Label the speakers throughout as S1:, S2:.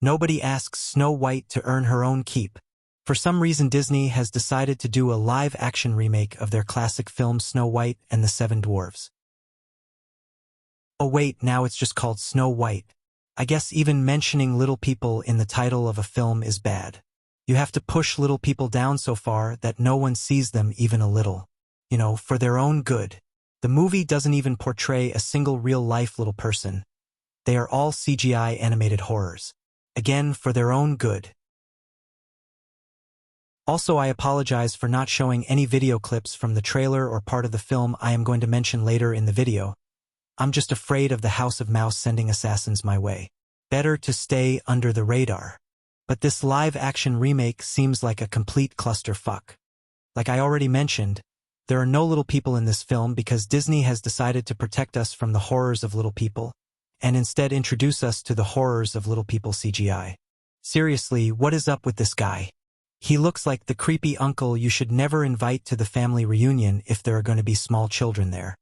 S1: Nobody asks Snow White to earn her own keep. For some reason Disney has decided to do a live-action remake of their classic film Snow White and the Seven Dwarfs. Oh wait, now it's just called Snow White. I guess even mentioning little people in the title of a film is bad. You have to push little people down so far that no one sees them even a little. You know, for their own good. The movie doesn't even portray a single real-life little person. They are all CGI animated horrors. Again, for their own good. Also, I apologize for not showing any video clips from the trailer or part of the film I am going to mention later in the video. I'm just afraid of the House of Mouse sending assassins my way. Better to stay under the radar. But this live-action remake seems like a complete clusterfuck. Like I already mentioned, there are no little people in this film because Disney has decided to protect us from the horrors of little people, and instead introduce us to the horrors of little people CGI. Seriously, what is up with this guy? He looks like the creepy uncle you should never invite to the family reunion if there are going to be small children there.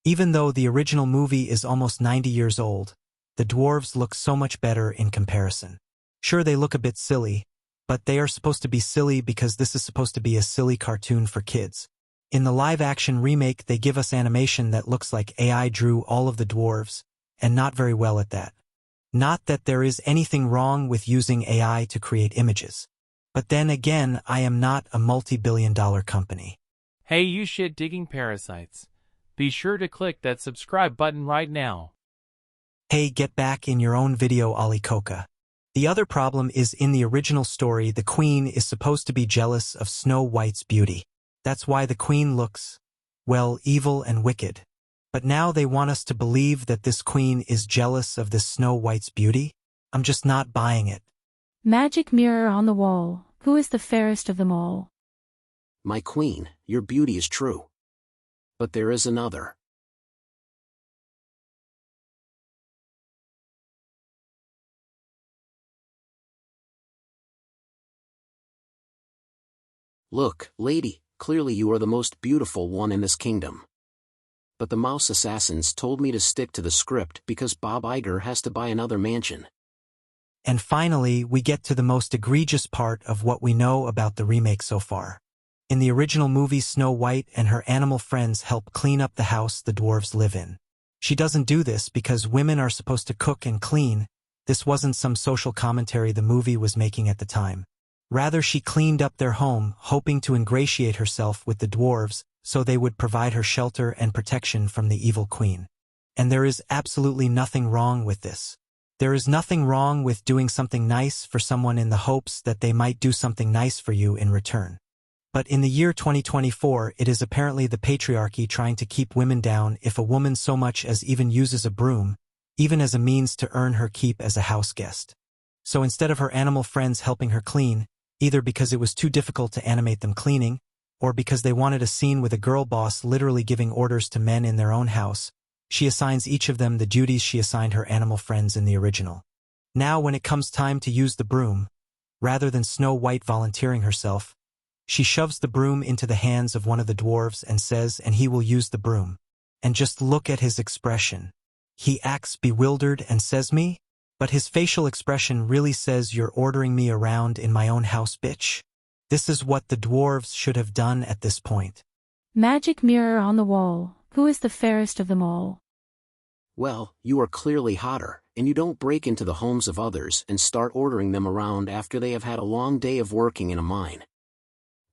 S1: Even though the original movie is almost 90 years old, the dwarves look so much better in comparison. Sure, they look a bit silly, but they are supposed to be silly because this is supposed to be a silly cartoon for kids. In the live-action remake, they give us animation that looks like AI drew all of the dwarves, and not very well at that. Not that there is anything wrong with using AI to create images. But then again, I am not a multi-billion-dollar company.
S2: Hey, you shit-digging parasites. Be sure to click that subscribe button right now.
S1: Hey, get back in your own video, Ali Coca. The other problem is in the original story, the queen is supposed to be jealous of Snow White's beauty. That's why the queen looks, well, evil and wicked. But now they want us to believe that this queen is jealous of this Snow White's beauty? I'm just not buying it.
S3: Magic mirror on the wall, who is the fairest of them all?
S4: My queen, your beauty is true. But there is another. Look, lady, clearly you are the most beautiful one in this kingdom. But the mouse assassins told me to stick to the script because Bob Iger has to buy another mansion.
S1: And finally, we get to the most egregious part of what we know about the remake so far. In the original movie, Snow White and her animal friends help clean up the house the dwarves live in. She doesn't do this because women are supposed to cook and clean. This wasn't some social commentary the movie was making at the time. Rather, she cleaned up their home, hoping to ingratiate herself with the dwarves so they would provide her shelter and protection from the evil queen. And there is absolutely nothing wrong with this. There is nothing wrong with doing something nice for someone in the hopes that they might do something nice for you in return. But in the year 2024, it is apparently the patriarchy trying to keep women down if a woman so much as even uses a broom, even as a means to earn her keep as a house guest. So instead of her animal friends helping her clean, either because it was too difficult to animate them cleaning, or because they wanted a scene with a girl boss literally giving orders to men in their own house, she assigns each of them the duties she assigned her animal friends in the original. Now when it comes time to use the broom, rather than Snow White volunteering herself, she shoves the broom into the hands of one of the dwarves and says, and he will use the broom. And just look at his expression. He acts bewildered and says me? But his facial expression really says you're ordering me around in my own house, bitch. This is what the dwarves should have done at this point.
S3: Magic mirror on the wall, who is the fairest of them all?
S4: Well, you are clearly hotter, and you don't break into the homes of others and start ordering them around after they have had a long day of working in a mine.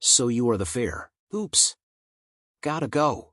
S4: So you are the fair. Oops. Gotta go.